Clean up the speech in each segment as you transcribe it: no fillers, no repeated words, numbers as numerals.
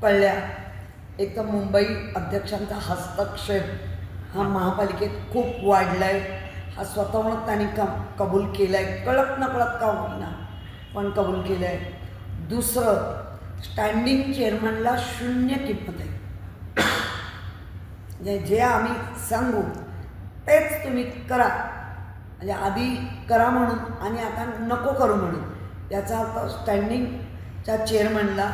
कळल्या. एक तर मुंबई अध्यक्षांचा हस्तक्षेप हा महापालिकेत खूप वाढला आहे. हा स्वतःहून त्यांनी कबूल केला आहे, कळत नकळत का होईना पण कबूल केलं आहे. दुसरं, स्टँडिंग चेअरमनला 0 किंमत आहे. म्हणजे जे आम्ही सांगू तेच तुम्ही करा, म्हणजे आधी करा म्हणून आणि आता नको करू म्हणून. याचा अर्थ स्टँडिंगच्या चेअरमनला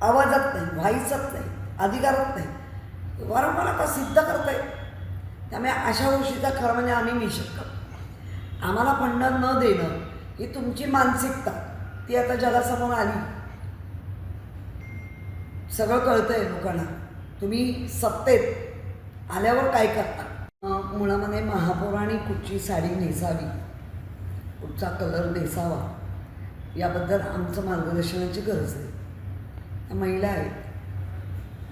आवाजात नाही, व्हायचंच नाही, अधिकारच नाही. वारंवार आता सिद्ध करत आहे. त्यामुळे अशा गोष्टीचा खरं म्हणजे आम्ही निषेध करतो. आम्हाला फंड न देणं ही तुमची मानसिकता, ती आता जगासमोर आली, सगळं कळतं आहे लोकांना. तुम्ही सत्तेत आल्यावर काय करता. मुळामध्ये महापौरांनी कुठची साडी नेसावी, कुठचा कलर नेसावा, याबद्दल आमचं मार्गदर्शनाची गरज आहे. त्या महिला आहेत,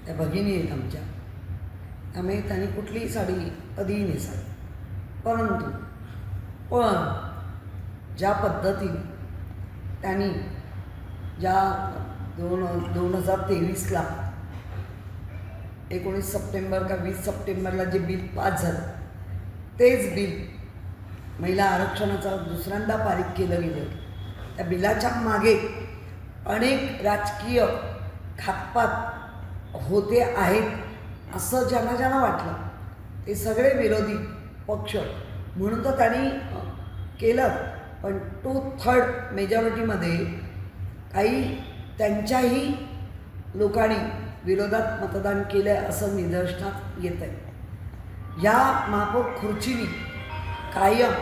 त्या भगिनी आहेत आमच्या, त्यामुळे त्यांनी कुठलीही साडी कधीही नेसावी. परंतु ज्या पद्धतीने त्यांनी ज्या 2023ला 19 सप्टेंबर का 20 सप्टेंबरला जे बिल पास झालं, तेच बिल महिला आरक्षणाचा दुसऱ्यांदा पारित केलं गेलं. त्या बिलाच्या मागे अनेक राजकीय खातपात होते आहेत असं ज्यांना ज्यांना वाटलं, ते सगळे विरोधी पक्ष म्हणून तर त्यांनी केलं. पण 2/3 मेजॉरिटीमध्ये काही त्यांच्याही लोकांनी विरोधात मतदान केलं आहे असं निदर्शनात येतं आहे. या महापौर खुर्चीनी कायम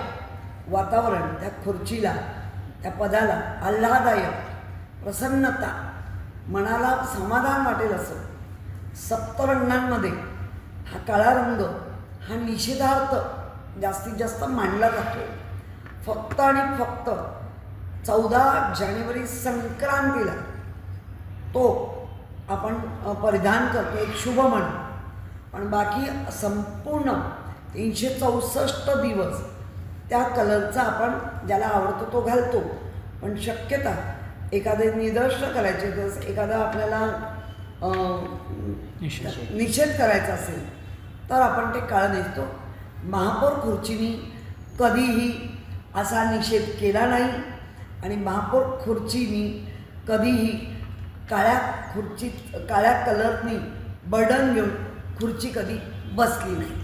वातावरण, त्या खुर्चीला, त्या पदाला आल्हाददायक, प्रसन्नता, मनाला समाधान वाटेल असं सप्तरंगांमध्ये हा काळा रंग हा निषेधार्थ जास्तीत जास्त मांडला जातो. फक्त आणि फक्त 14 जानेवारी संक्रांतीला तो आपण परिधान करतो, एक शुभ म्हणून. पण बाकी संपूर्ण 364 दिवस त्या कलरचा आपण ज्याला आवडतो तो घालतो. पण शक्यता एखादे निदर्शन करायचे, तर एखादा आपल्याला निषेध करायचा असेल तर आपण ते काळं नेसतो. महापौर खुर्चीनी कधीही असा निषेध केला नाही आणि महापौर खुर्चीनी कधीही काळ्या कलरनी बर्डन घेऊन खुर्ची कधी बसली नाही.